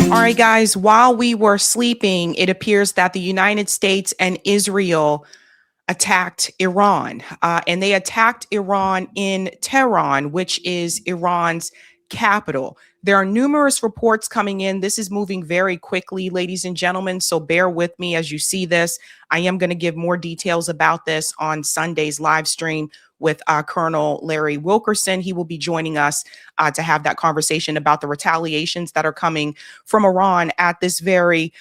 All right, guys, while we were sleeping, it appears that the United States and Israel attacked Iran. And they attacked Iran in Tehran, which is Iran's capital. There are numerous reports coming in. This is moving very quickly, ladies and gentlemen. So bear with me as you see this. I am going to give more details about this on Sunday's live stream with Colonel Larry Wilkerson. He will be joining us to have that conversation about the retaliations that are coming from Iran at this very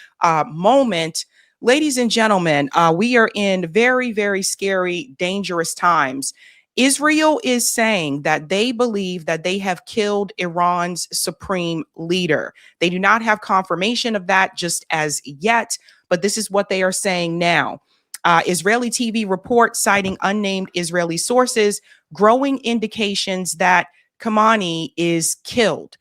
moment. Ladies and gentlemen, we are in very, very scary, dangerous times. Israel is saying that they believe that they have killed Iran's supreme leader. They do not have confirmation of that just as yet, but this is what they are saying now. Israeli TV report citing unnamed Israeli sources, growing indications that Khamenei is killed.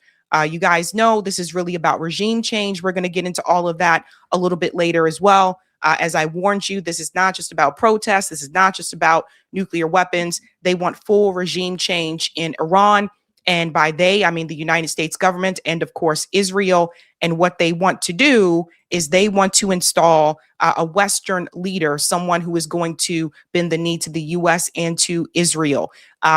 You guys know this is really about regime change. We're going to get into all of that a little bit later as well. As I warned you, this is not just about protests. This is not just about nuclear weapons. They want full regime change in Iran. And by they, I mean the United States government and, of course, Israel. And what they want to do is they want to install a Western leader, someone who is going to bend the knee to the U.S. and to Israel.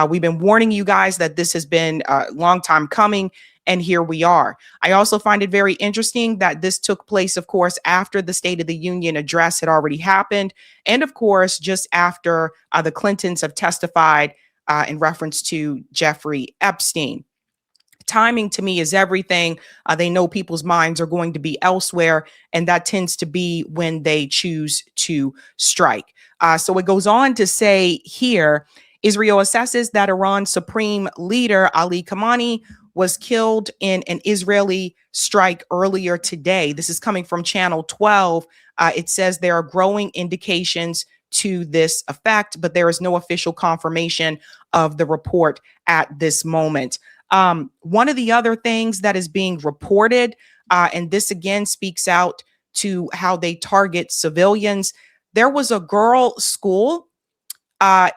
We've been warning you guys that this has been a long time coming. And here we are. I also find it very interesting that this took place, of course, after the State of the Union address had already happened. And of course, just after the Clintons have testified in reference to Jeffrey Epstein. Timing to me is everything. They know people's minds are going to be elsewhere, and that tends to be when they choose to strike. So it goes on to say here, Israel assesses that Iran's supreme leader, Ali Khamenei, was killed in an Israeli strike earlier today. This is coming from Channel 12. It says there are growing indications to this effect, but there is no official confirmation of the report at this moment. One of the other things that is being reported, and this again speaks out to how they target civilians, there was a girl school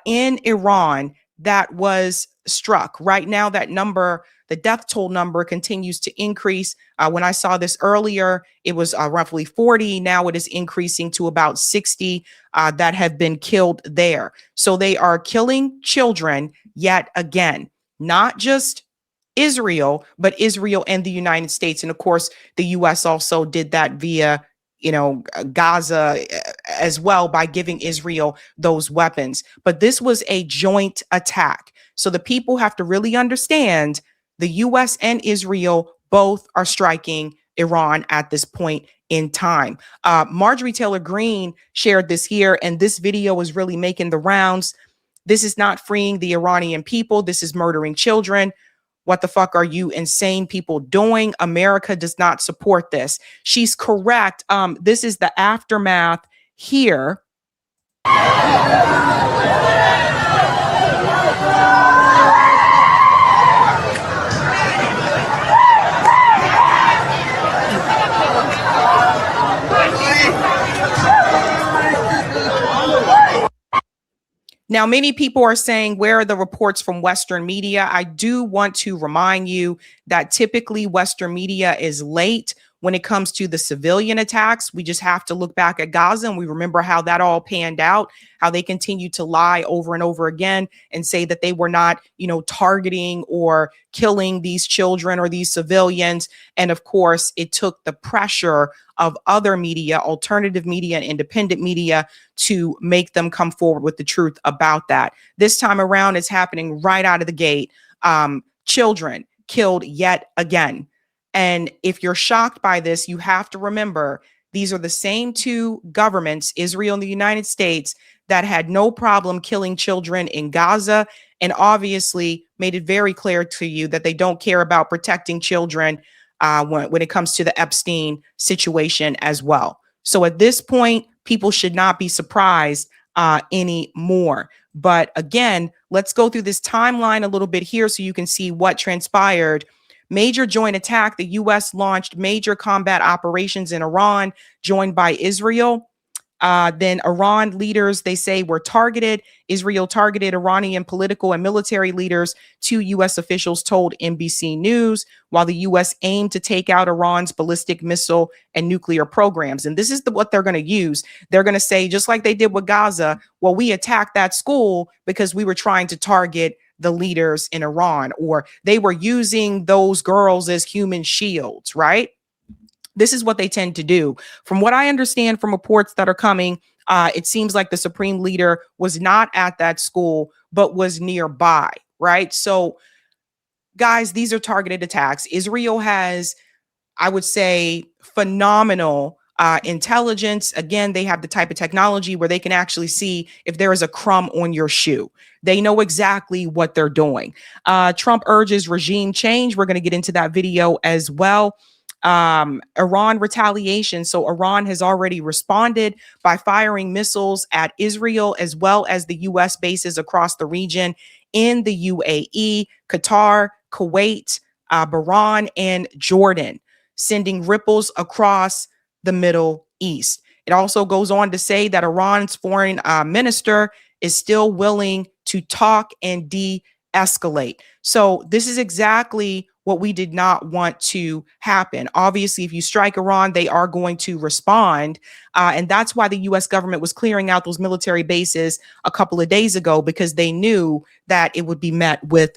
in Iran that was struck. Right now, that number, the death toll number, continues to increase. When I saw this earlier, it was roughly 40. Now it is increasing to about 60 that have been killed there. So they are killing children yet again, not just Israel, but Israel and the United States. And of course, the U.S. also did that via Gaza as well by giving Israel those weapons. But this was a joint attack. So the people have to really understand the U.S. and Israel both are striking Iran at this point in time. Marjorie Taylor Greene shared this here, and this video is really making the rounds. This is not freeing the Iranian people. This is murdering children. What the fuck are you insane people doing? America does not support this. She's correct. This is the aftermath here. Now, many people are saying, where are the reports from Western media? I do want to remind you that typically Western media is late when it comes to the civilian attacks. We just have to look back at Gaza and we remember how that all panned out, how they continue to lie over and over again and say that they were not, targeting or killing these children or these civilians. And of course, it took the pressure of other media, alternative media, and independent media to make them come forward with the truth about that. This time around, it's happening right out of the gate. Children killed yet again. And if you're shocked by this, you have to remember these are the same two governments, Israel and the United States, that had no problem killing children in Gaza and obviously made it very clear to you that they don't care about protecting children when it comes to the Epstein situation as well. So at this point, people should not be surprised anymore. But again, let's go through this timeline a little bit here so you can see what transpired. Major joint attack. The U.S. launched major combat operations in Iran, joined by Israel. Then Iran leaders, they say, were targeted. Israel targeted Iranian political and military leaders, two U.S. officials told NBC News, while the U.S. aimed to take out Iran's ballistic missile and nuclear programs. And this is what they're going to use. They're going to say, just like they did with Gaza, well, we attacked that school because we were trying to target the leaders in Iran, or they were using those girls as human shields, right? This is what they tend to do. From what I understand from reports that are coming, it seems like the supreme leader was not at that school, but was nearby, right? So, guys, these are targeted attacks. Israel has, I would say, phenomenal intelligence. Again, they have the type of technology where they can actually see if there is a crumb on your shoe. They know exactly what they're doing. Trump urges regime change. We're going to get into that video as well. Iran retaliation. So Iran has already responded by firing missiles at Israel as well as the U.S. bases across the region in the UAE, Qatar, Kuwait, Bahrain, and Jordan, sending ripples across the Middle East. It also goes on to say that Iran's foreign minister is still willing to talk and de-escalate. So this is exactly what we did not want to happen. Obviously, if you strike Iran, they are going to respond. And that's why the U.S. government was clearing out those military bases a couple of days ago, because they knew that it would be met with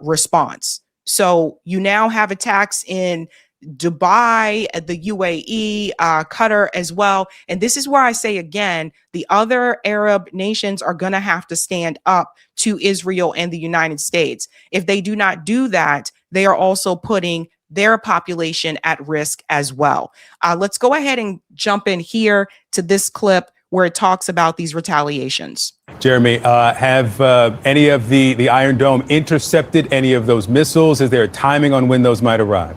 response. So you now have attacks in Dubai, the UAE, Qatar as well. And this is where I say again, the other Arab nations are going to have to stand up to Israel and the United States. If they do not do that, they are also putting their population at risk as well. Let's go ahead and jump in here to this clip where it talks about these retaliations. Jeremy, have any of the Iron Dome intercepted any of those missiles? Is there a timing on when those might arrive?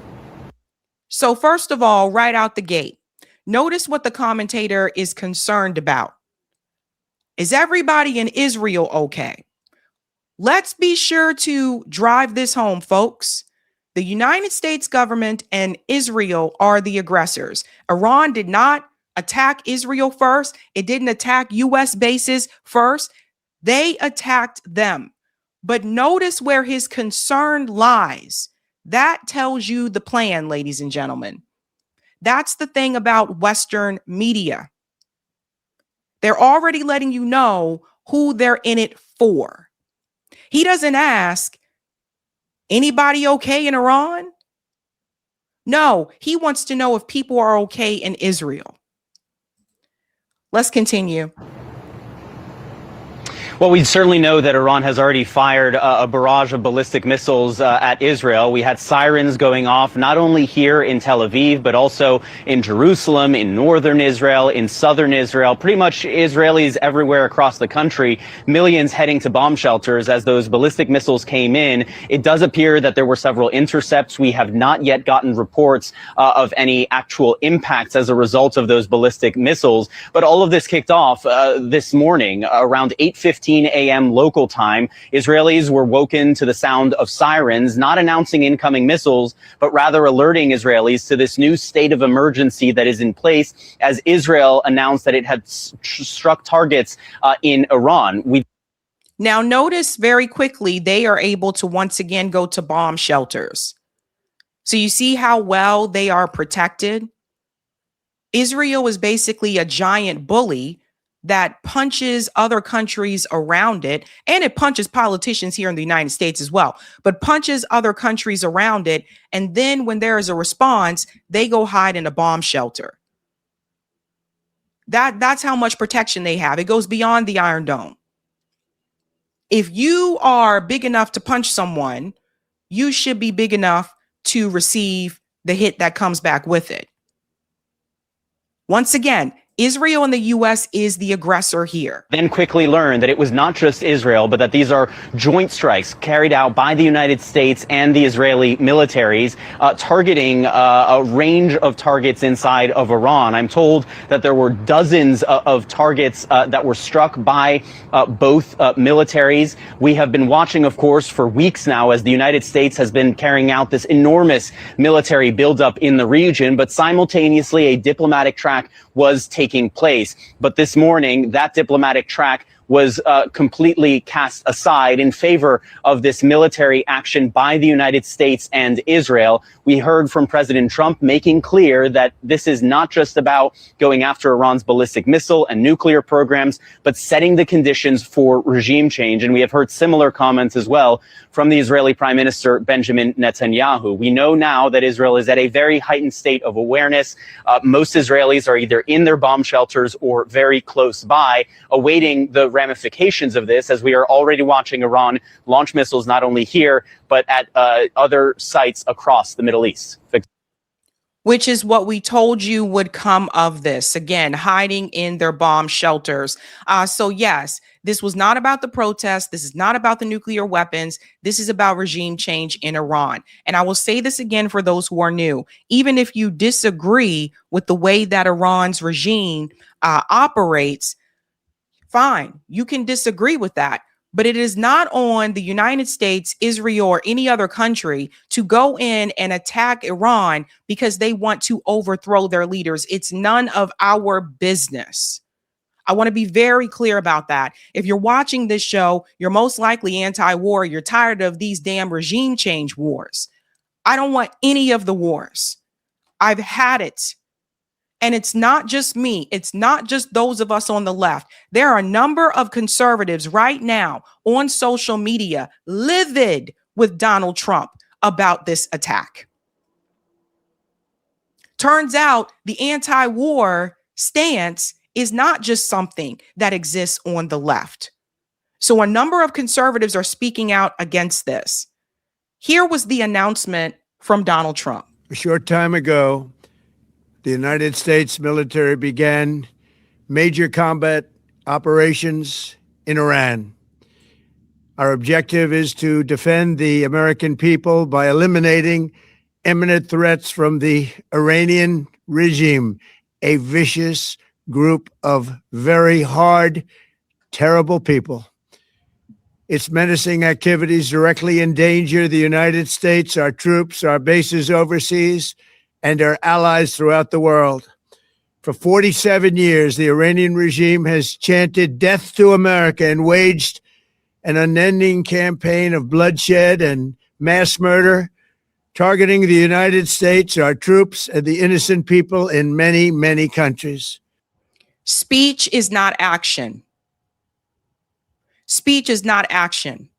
So first of all, right out the gate, notice what the commentator is concerned about. Is everybody in Israel okay? Let's be sure to drive this home, folks. The United States government and Israel are the aggressors. Iran did not attack Israel first. It didn't attack U.S. bases first. They attacked them. But notice where his concern lies. That tells you the plan, ladies and gentlemen. That's the thing about Western media. They're already letting you know who they're in it for. He doesn't ask, anybody okay in Iran? No, he wants to know if people are okay in Israel. Let's continue. Well, we certainly know that Iran has already fired a barrage of ballistic missiles at Israel. We had sirens going off not only here in Tel Aviv, but also in Jerusalem, in northern Israel, in southern Israel, pretty much Israelis everywhere across the country, millions heading to bomb shelters as those ballistic missiles came in. It does appear that there were several intercepts. We have not yet gotten reports of any actual impacts as a result of those ballistic missiles. But all of this kicked off this morning around 8:15 a.m. local time. Israelis were woken to the sound of sirens, not announcing incoming missiles, but rather alerting Israelis to this new state of emergency that is in place as Israel announced that it had struck targets in Iran. Now, notice very quickly, they are able to once again go to bomb shelters. So you see how well they are protected? Israel is basically a giant bully that punches other countries around it, and it punches politicians here in the United States as well, but punches other countries around it. And then when there is a response, they go hide in a bomb shelter. That's how much protection they have. It goes beyond the Iron Dome. If you are big enough to punch someone, you should be big enough to receive the hit that comes back with it. Once again, Israel and the U.S. is the aggressor here. Then quickly learned that it was not just Israel, but that these are joint strikes carried out by the United States and the Israeli militaries, targeting a range of targets inside of Iran. I'm told that there were dozens of targets that were struck by both militaries. We have been watching, of course, for weeks now as the United States has been carrying out this enormous military buildup in the region, but simultaneously a diplomatic track was taken taking place. But this morning, that diplomatic track was completely cast aside in favor of this military action by the United States and Israel. We heard from President Trump making clear that this is not just about going after Iran's ballistic missile and nuclear programs, but setting the conditions for regime change. And we have heard similar comments as well from the Israeli Prime Minister Benjamin Netanyahu. We know now that Israel is at a very heightened state of awareness. Most Israelis are either in their bomb shelters or very close by, awaiting the ramifications of this, as we are already watching Iran launch missiles not only here, but at other sites across the Middle East. Which is what we told you would come of this. Again, hiding in their bomb shelters. So yes, this was not about the protests. This is not about the nuclear weapons. This is about regime change in Iran. And I will say this again for those who are new. Even if you disagree with the way that Iran's regime operates, fine, you can disagree with that. But it is not on the United States, Israel, or any other country to go in and attack Iran because they want to overthrow their leaders. It's none of our business. I want to be very clear about that. If you're watching this show, you're most likely anti-war. You're tired of these damn regime change wars. I don't want any of the wars. I've had it. And it's not just me. It's not just those of us on the left. There are a number of conservatives right now on social media livid with Donald Trump about this attack. Turns out the anti-war stance is not just something that exists on the left. So a number of conservatives are speaking out against this. Here was the announcement from Donald Trump. A short time ago, the United States military began major combat operations in Iran. Our objective is to defend the American people by eliminating imminent threats from the Iranian regime, a vicious group of very hard, terrible people. Its menacing activities directly endanger the United States, our troops, our bases overseas, and our allies throughout the world. For 47 years, the Iranian regime has chanted death to America and waged an unending campaign of bloodshed and mass murder, targeting the United States, our troops, and the innocent people in many, many countries. Speech is not action. Speech is not action.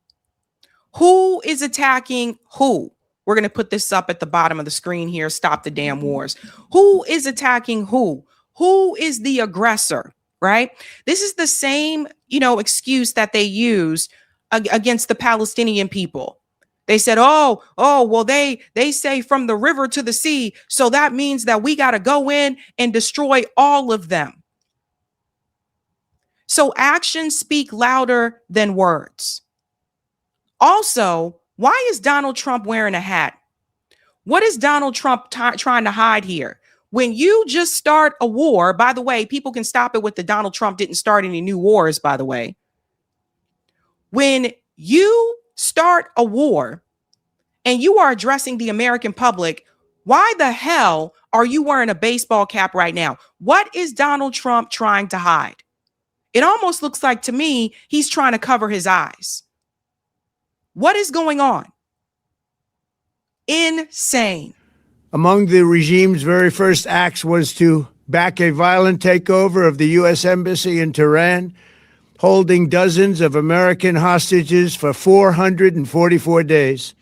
Who is attacking who? We're going to put this up at the bottom of the screen here. Stop the damn wars. Who is attacking who? Who is the aggressor, right? This is the same, excuse that they use against the Palestinian people. They said, well, they say from the river to the sea. So that means that we got to go in and destroy all of them. So actions speak louder than words. Also, why is Donald Trump wearing a hat? What is Donald Trump trying to hide here? When you just start a war, by the way, people can stop it with the Donald Trump didn't start any new wars, by the way. When you start a war and you are addressing the American public, why the hell are you wearing a baseball cap right now? What is Donald Trump trying to hide? It almost looks like to me he's trying to cover his eyes. What is going on? Insane. Among the regime's very first acts was to back a violent takeover of the U.S. Embassy in Tehran, holding dozens of American hostages for 444 days.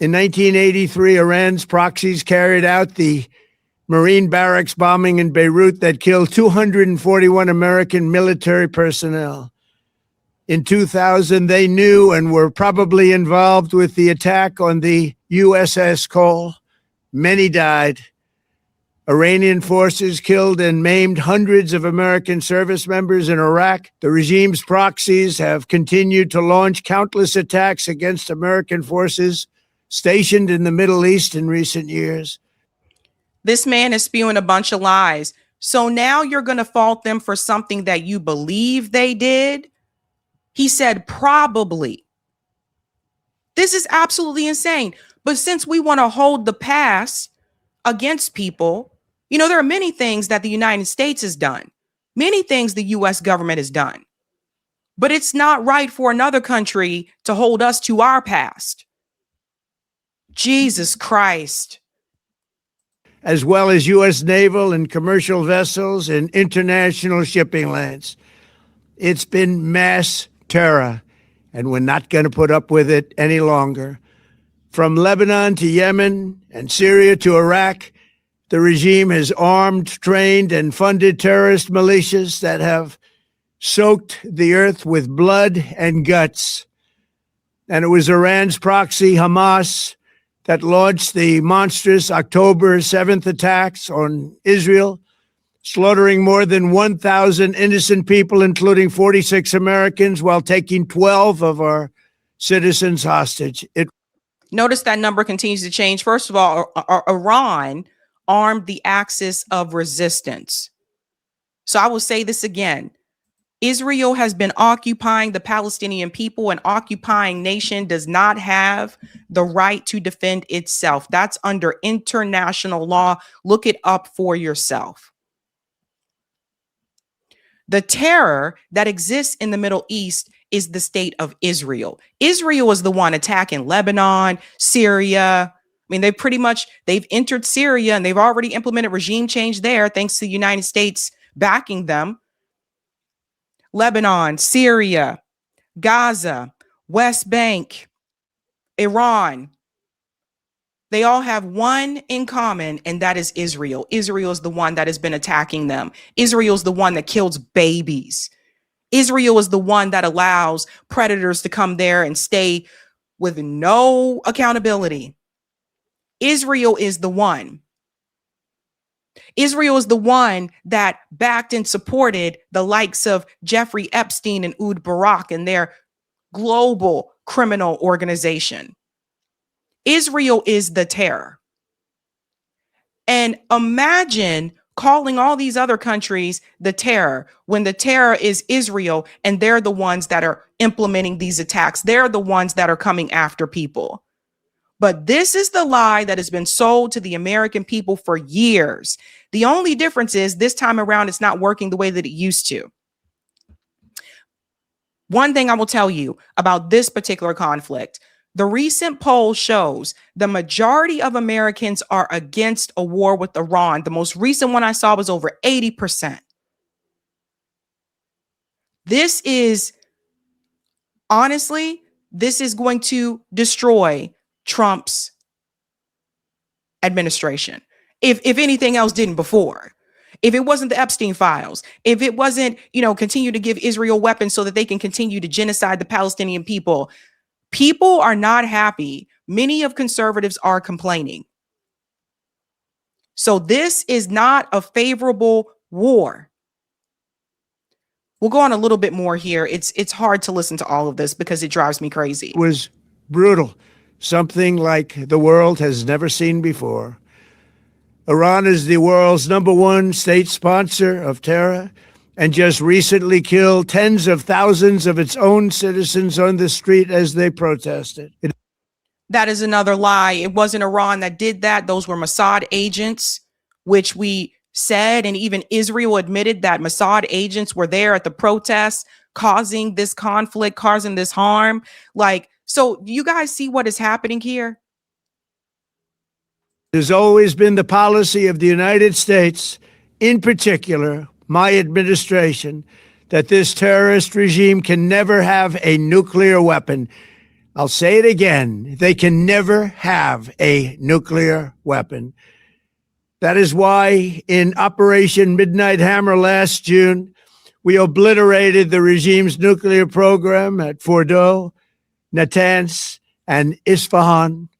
In 1983, Iran's proxies carried out the Marine barracks bombing in Beirut that killed 241 American military personnel. In 2000, they knew and were probably involved with the attack on the USS Cole. Many died. Iranian forces killed and maimed hundreds of American service members in Iraq. The regime's proxies have continued to launch countless attacks against American forces stationed in the Middle East in recent years. This man is spewing a bunch of lies. So now you're going to fault them for something that you believe they did? He said probably. This is absolutely insane. But since we want to hold the past against people, You know, there are many things that the United States has done, many things the US government has done, but it's not right for another country to hold us to our past. Jesus Christ. As well as U.S. naval and commercial vessels and international shipping lanes. It's been mass terror, and we're not going to put up with it any longer. From Lebanon to Yemen and Syria to Iraq, the regime has armed, trained, and funded terrorist militias that have soaked the earth with blood and guts. And it was Iran's proxy, Hamas, that launched the monstrous October 7th attacks on Israel, slaughtering more than 1,000 innocent people, including 46 Americans, while taking 12 of our citizens hostage. Notice that number continues to change. First of all, Iran armed the axis of resistance. So I will say this again. Israel has been occupying the Palestinian people. An occupying nation does not have the right to defend itself. That's under international law. Look it up for yourself. The terror that exists in the Middle East is the state of Israel. Israel is the one attacking Lebanon, Syria. I mean, they've entered Syria and they've already implemented regime change there, thanks to the United States backing them. Lebanon, Syria, Gaza, West Bank, Iran. They all have one in common, and that is Israel. Israel is the one that has been attacking them. Israel is the one that kills babies. Israel is the one that allows predators to come there and stay with no accountability. Israel is the one. Israel is the one that backed and supported the likes of Jeffrey Epstein and Oud Barak and their global criminal organization. Israel is the terror. And imagine calling all these other countries the terror when the terror is Israel and they're the ones that are implementing these attacks. They're the ones that are coming after people. But this is the lie that has been sold to the American people for years. The only difference is this time around, it's not working the way that it used to. One thing I will tell you about this particular conflict, the recent poll shows the majority of Americans are against a war with Iran. The most recent one I saw was over 80%. This is going to destroy Trump's administration. If anything else didn't before, if it wasn't the Epstein files, if it wasn't, continue to give Israel weapons so that they can continue to genocide the Palestinian people, people are not happy. Many of conservatives are complaining. So this is not a favorable war. We'll go on a little bit more here. It's hard to listen to all of this because it drives me crazy. It was brutal. Something like the world has never seen before. Iran is the world's #1 state sponsor of terror and just recently killed tens of thousands of its own citizens on the street as they protested. That is another lie. It wasn't Iran that did that. Those were Mossad agents, which we said, and even Israel admitted that Mossad agents were there at the protests, causing this conflict, causing this harm. So do you guys see what is happening here? It has always been the policy of the United States, in particular, my administration, that this terrorist regime can never have a nuclear weapon. I'll say it again. They can never have a nuclear weapon. That is why in Operation Midnight Hammer last June, we obliterated the regime's nuclear program at Fordow, Natanz, and Isfahan.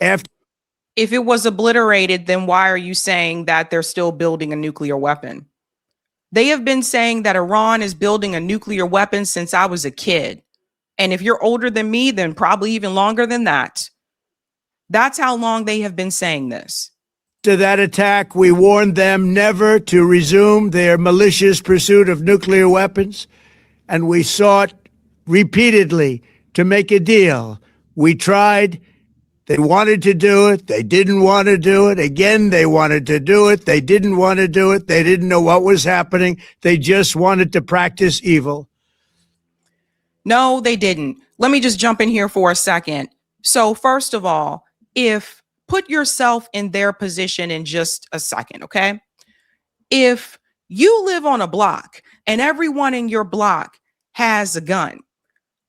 If it was obliterated, then why are you saying that they're still building a nuclear weapon? They have been saying that Iran is building a nuclear weapon since I was a kid. And if you're older than me, then probably even longer than that. That's how long they have been saying this. After that attack, we warned them never to resume their malicious pursuit of nuclear weapons, and we sought repeatedly to make a deal. We tried. They wanted to do it. They didn't want to do it. Again, they wanted to do it. They didn't want to do it. They didn't know what was happening. They just wanted to practice evil. No, they didn't. Let me just jump in here for a second. So first of all, if put yourself in their position in just a second, okay? If you live on a block and everyone in your block has a gun,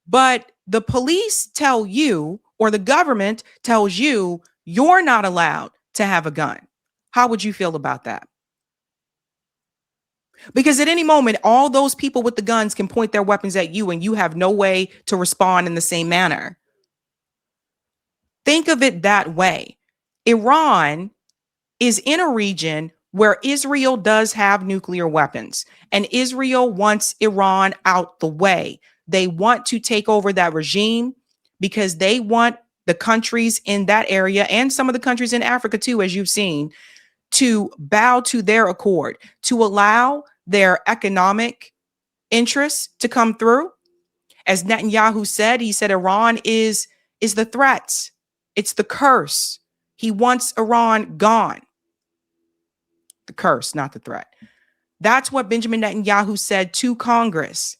but the police tell you, or the government tells you, you're not allowed to have a gun, how would you feel about that? Because at any moment, all those people with the guns can point their weapons at you and you have no way to respond in the same manner. Think of it that way. Iran is in a region where Israel does have nuclear weapons, and Israel wants Iran out the way. They want to take over that regime because they want the countries in that area and some of the countries in Africa too, as you've seen, to bow to their accord, to allow their economic interests to come through. As Netanyahu said, he said Iran is the threat. It's the curse. He wants Iran gone. The curse, not the threat. That's what Benjamin Netanyahu said to Congress.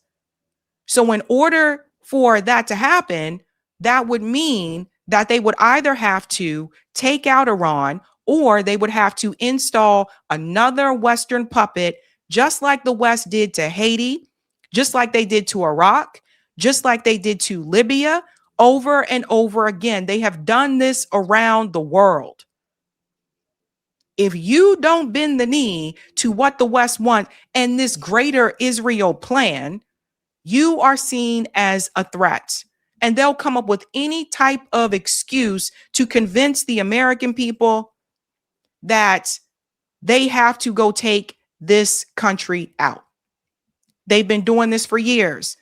So in order for that to happen, that would mean that they would either have to take out Iran or they would have to install another Western puppet, just like the West did to Haiti, just like they did to Iraq, just like they did to Libya, over and over again. They have done this around the world. If you don't bend the knee to what the West want and this greater Israel plan, you are seen as a threat. And they'll come up with any type of excuse to convince the American people that they have to go take this country out. They've been doing this for years.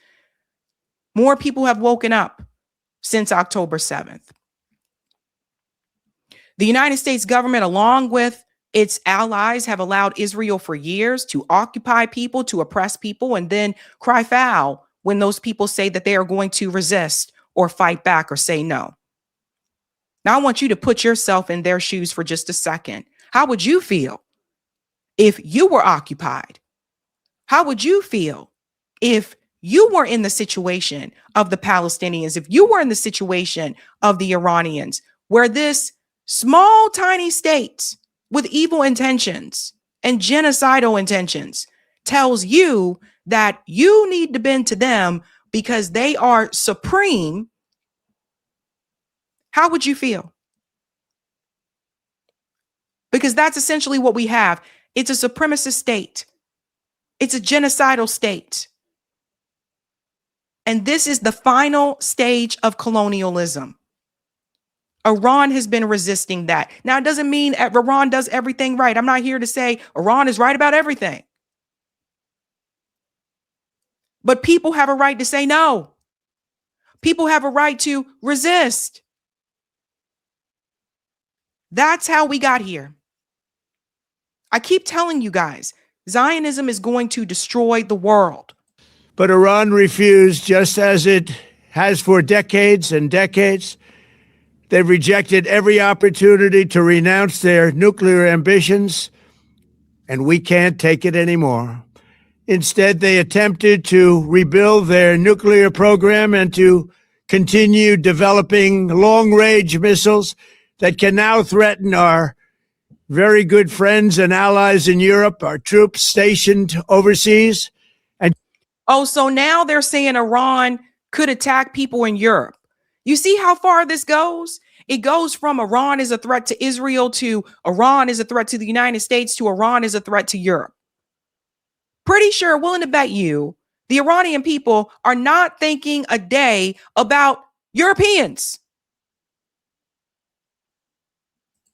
More people have woken up since October 7th. The United States government, along with its allies, have allowed Israel for years to occupy people, to oppress people, and then cry foul when those people say that they are going to resist or fight back or say no. Now, I want you to put yourself in their shoes for just a second. How would you feel if you were occupied? How would you feel if you were in the situation of the Palestinians, if you were in the situation of the Iranians, where this small, tiny state with evil intentions and genocidal intentions tells you that you need to bend to them because they are supreme? How would you feel? Because that's essentially what we have. It's a supremacist state. It's a genocidal state. And this is the final stage of colonialism. Iran has been resisting that. Now, it doesn't mean Iran does everything right. I'm not here to say Iran is right about everything. But people have a right to say no. People have a right to resist. That's how we got here. I keep telling you guys, Zionism is going to destroy the world. But Iran refused, just as it has for decades and decades. They've rejected every opportunity to renounce their nuclear ambitions, and we can't take it anymore. Instead, they attempted to rebuild their nuclear program and to continue developing long-range missiles that can now threaten our very good friends and allies in Europe, our troops stationed overseas. Oh, so now they're saying Iran could attack people in Europe. You see how far this goes? It goes from Iran is a threat to Israel to Iran is a threat to the United States to Iran is a threat to Europe. Pretty sure, willing to bet you, the Iranian people are not thinking a day about Europeans.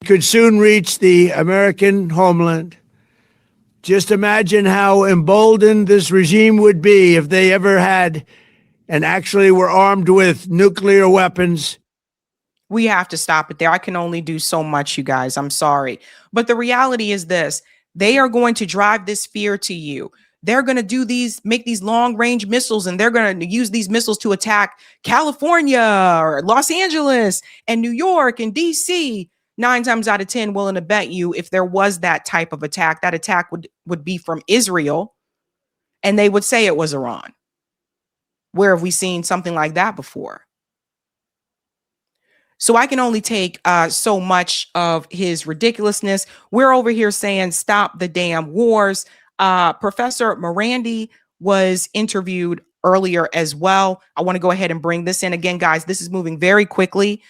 Could soon reach the American homeland. Just imagine how emboldened this regime would be if they ever had and actually were armed with nuclear weapons. We have to stop it there. I can only do so much, you guys. I'm sorry. But the reality is this. They are going to drive this fear to you. they're going to make these long range missiles, and they're going to use these missiles to attack California or Los Angeles and New York and DC. 9 times out of 10, willing to bet you, if there was that type of attack, that attack would be from Israel, and they would say it was Iran. Where have we seen something like that before? So I can only take so much of his ridiculousness. We're over here saying stop the damn wars. Professor Morandi was interviewed earlier as well. I want to go ahead and bring this in again, guys. This is moving very quickly.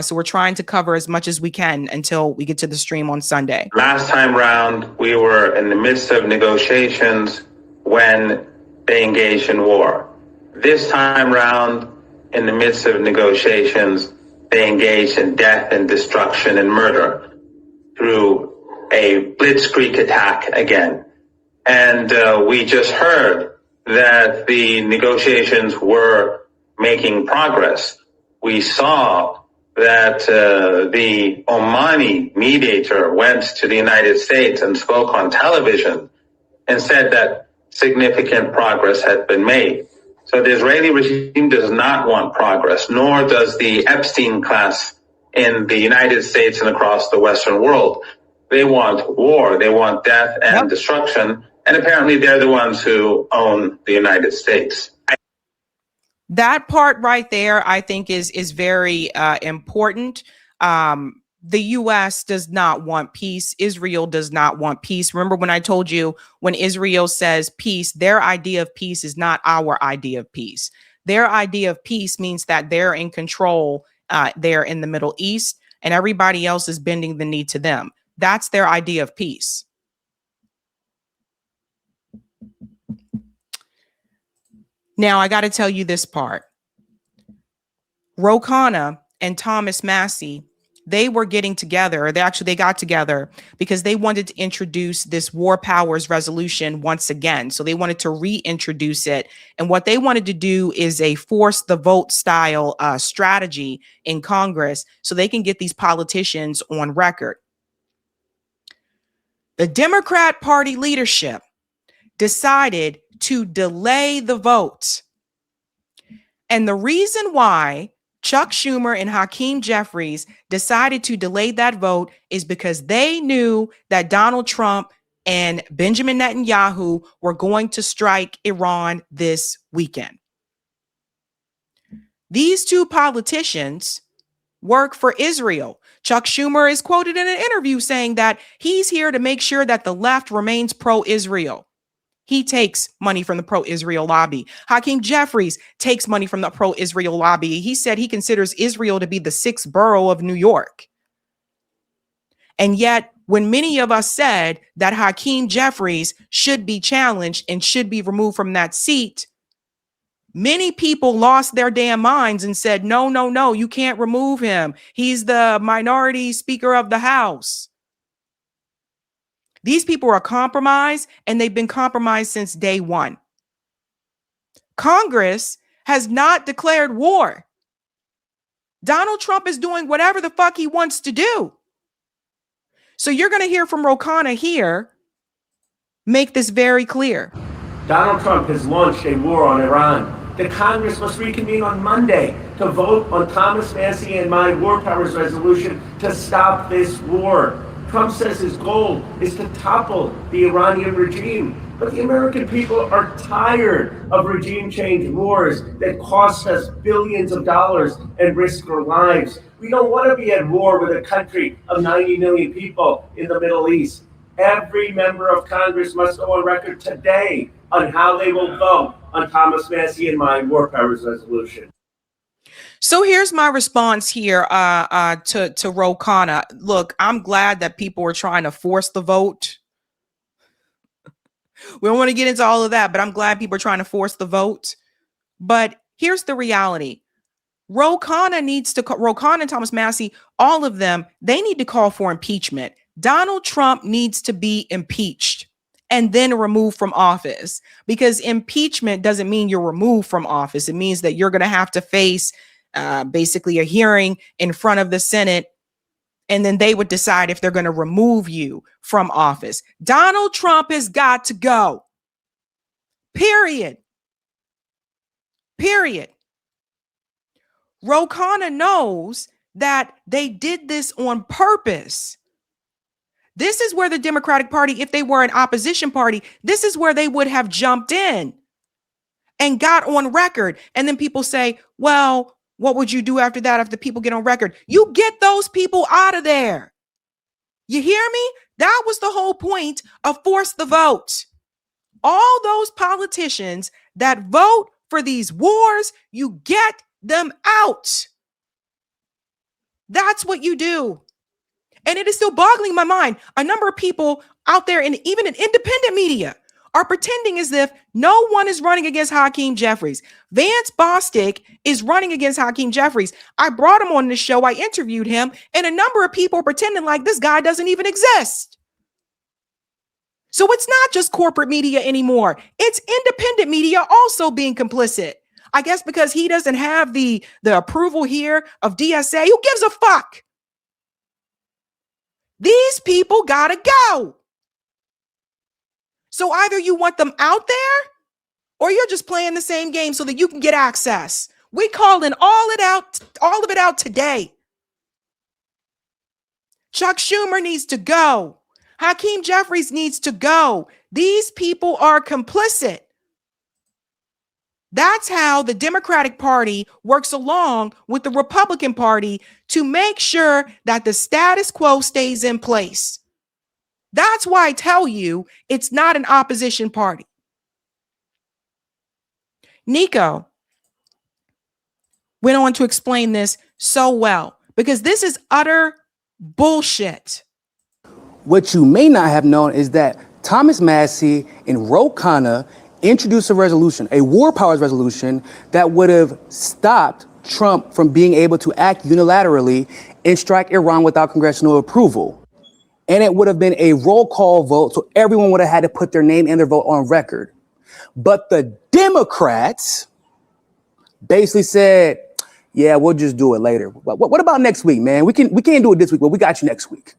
So we're trying to cover as much as we can until we get to the stream on Sunday. Last time round, we were in the midst of negotiations when they engaged in war. This time round, in the midst of negotiations, they engaged in death and destruction and murder through a blitzkrieg attack again. And we just heard that the negotiations were making progress. We saw that the Omani mediator went to the United States and spoke on television and said that significant progress had been made. So the Israeli regime does not want progress, nor does the Epstein class in the United States and across the Western world. They want war, they want death and destruction, and apparently they're the ones who own the United States. That part right there, I think, is very important. The U.S. does not want peace. Israel does not want peace. Remember when I told you, when Israel says peace, their idea of peace is not our idea of peace. Their idea of peace means that they're in control there in the Middle East, and everybody else is bending the knee to them. That's their idea of peace. Now, I got to tell you this part. Ro Khanna and Thomas Massie, they were getting together. They got together because they wanted to introduce this war powers resolution once again. So they wanted to reintroduce it. And what they wanted to do is a force the vote style strategy in Congress so they can get these politicians on record. The Democrat Party leadership decided to delay the vote. And the reason why Chuck Schumer and Hakeem Jeffries decided to delay that vote is because they knew that Donald Trump and Benjamin Netanyahu were going to strike Iran this weekend. These two politicians work for Israel. Chuck Schumer is quoted in an interview saying that he's here to make sure that the left remains pro-Israel. He takes money from the pro-Israel lobby. Hakeem Jeffries takes money from the pro-Israel lobby. He said he considers Israel to be the 6th borough of New York. And yet, when many of us said that Hakeem Jeffries should be challenged and should be removed from that seat, many people lost their damn minds and said, no, no, no, you can't remove him. He's the minority speaker of the House. These people are compromised, and they've been compromised since day one. Congress has not declared war. Donald Trump is doing whatever the fuck he wants to do. So you're going to hear from Ro Khanna here make this very clear. Donald Trump has launched a war on Iran. The Congress must reconvene on Monday to vote on Thomas Massie and my war powers resolution to stop this war. Trump says his goal is to topple the Iranian regime. But the American people are tired of regime change wars that cost us billions of dollars and risk our lives. We don't want to be at war with a country of 90 million people in the Middle East. Every member of Congress must go on record today on how they will vote on Thomas Massie and my war powers resolution. So here's my response here to Ro Khanna. Look, I'm glad that people are trying to force the vote. We don't want to get into all of that, but I'm glad people are trying to force the vote. But here's the reality. Ro Khanna and Thomas Massie, all of them, they need to call for impeachment. Donald Trump needs to be impeached and then removed from office, because impeachment doesn't mean you're removed from office. It means that you're going to have to face basically a hearing in front of the Senate, and then they would decide if they're going to remove you from office. Donald Trump has got to go. Period. Period. Ro Khanna knows that they did this on purpose. This is where the Democratic Party, if they were an opposition party, this is where they would have jumped in and got on record. And then people say, well, what would you do after that after people get on record? You get those people out of there. You hear me? That was the whole point of Force the Vote. All those politicians that vote for these wars, you get them out. That's what you do. And it is still boggling my mind. A number of people out there, and even in independent media, are pretending as if no one is running against Hakeem Jeffries. Vance Bostic is running against Hakeem Jeffries. I brought him on the show. I interviewed him, and a number of people are pretending like this guy doesn't even exist. So it's not just corporate media anymore. It's independent media also being complicit. I guess because he doesn't have the approval here of DSA. Who gives a fuck? These people gotta go. So either you want them out there or you're just playing the same game so that you can get access. We calling all of it out today. Chuck Schumer needs to go. Hakeem Jeffries needs to go. These people are complicit. That's how the Democratic Party works along with the Republican Party to make sure that the status quo stays in place. That's why I tell you it's not an opposition party. Nico went on to explain this so well because this is utter bullshit. What you may not have known is that Thomas Massie and Ro Khanna introduced a resolution, a war powers resolution, that would have stopped Trump from being able to act unilaterally and strike Iran without congressional approval. And it would have been a roll call vote, so everyone would have had to put their name and their vote on record. But the Democrats basically said, yeah, we'll just do it later. What about next week, man? We can't do it this week, but we got you next week.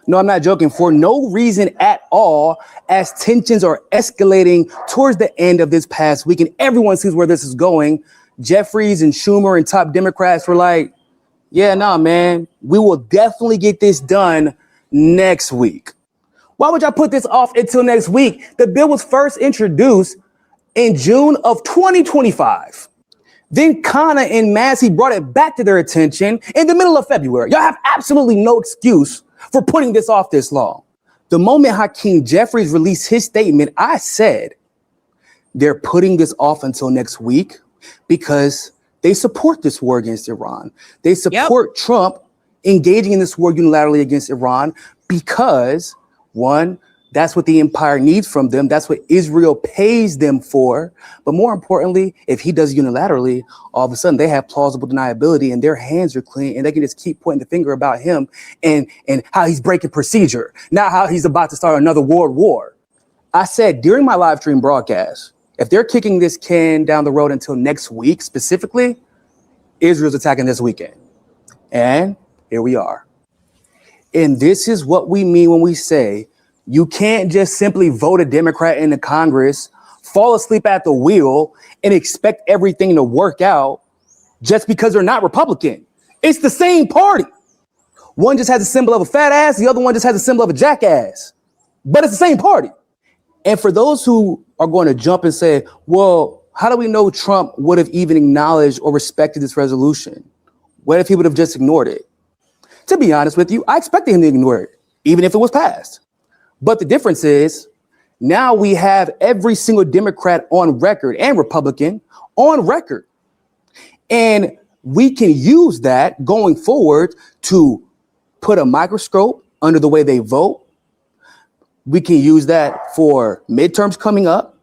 No, I'm not joking. For no reason at all, as tensions are escalating towards the end of this past week, and everyone sees where this is going, Jeffries and Schumer and top Democrats were like, yeah, nah, man, we will definitely get this done next week. Why would y'all put this off until next week? The bill was first introduced in June of 2025. Then Khanna and Massie brought it back to their attention in the middle of February. Y'all have absolutely no excuse for putting this off this long. The moment Hakeem Jeffries released his statement, I said, they're putting this off until next week because they support this war against Iran. They support Trump engaging in this war unilaterally against Iran because, one, that's what the empire needs from them. That's what Israel pays them for. But more importantly, if he does unilaterally, all of a sudden they have plausible deniability and their hands are clean and they can just keep pointing the finger about him and how he's breaking procedure, not how he's about to start another world war. I said during my live stream broadcast, if they're kicking this can down the road until next week specifically, Israel's attacking this weekend. And here we are. And this is what we mean when we say you can't just simply vote a Democrat into Congress, fall asleep at the wheel, and expect everything to work out just because they're not Republican. It's the same party. One just has a symbol of a fat ass, the other one just has a symbol of a jackass. But it's the same party. And for those who are going to jump and say, well, how do we know Trump would have even acknowledged or respected this resolution? What if he would have just ignored it? To be honest with you, I expected him to ignore it, even if it was passed. But the difference is now we have every single Democrat on record and Republican on record. And we can use that going forward to put a microscope under the way they vote. We can use that for midterms coming up.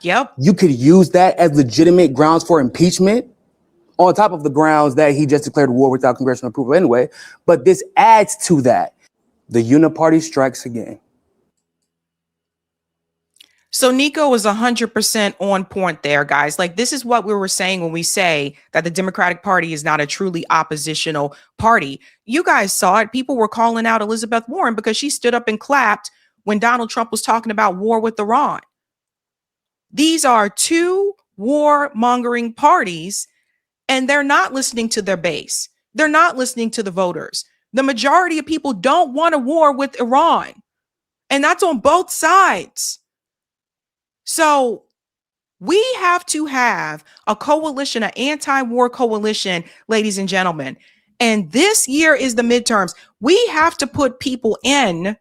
Yep. You could use that as legitimate grounds for impeachment on top of the grounds that he just declared war without congressional approval anyway. But this adds to that. The uniparty strikes again. So Nico is 100% on point there, guys. Like, this is what we were saying when we say that the Democratic Party is not a truly oppositional party. You guys saw it. People were calling out Elizabeth Warren because she stood up and clapped when Donald Trump was talking about war with Iran. These are two warmongering parties, and they're not listening to their base. They're not listening to the voters. The majority of people don't want a war with Iran, and that's on both sides. So we have to have a coalition, an anti-war coalition, ladies and gentlemen. And this year is the midterms. We have to put people in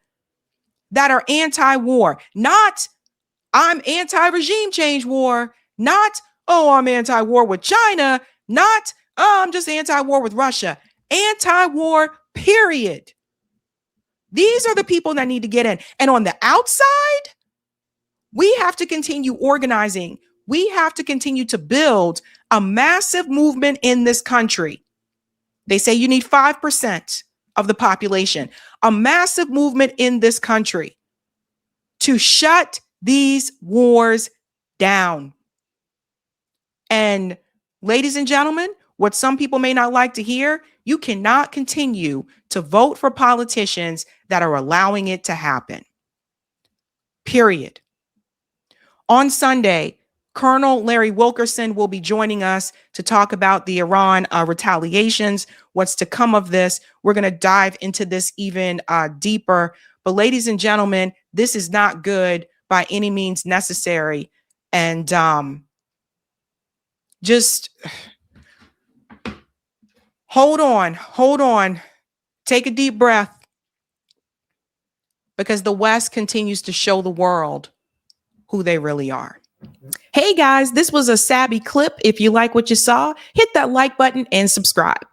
that are anti-war, not I'm anti-regime change war, not, oh, I'm anti-war with China, not, oh, I'm just anti-war with Russia. Anti-war, period. These are the people that need to get in. And on the outside, we have to continue organizing. We have to continue to build a massive movement in this country. They say you need 5% of the population, a massive movement in this country to shut these wars down. And ladies and gentlemen, what some people may not like to hear, you cannot continue to vote for politicians that are allowing it to happen. Period. On Sunday, Colonel Larry Wilkerson will be joining us to talk about the Iran retaliations, what's to come of this. We're going to dive into this even deeper. But ladies and gentlemen, this is not good by any means necessary. And just hold on, take a deep breath, because the West continues to show the world who they really are. Hey guys, this was a Sabby clip. If you like what you saw, hit that like button and subscribe.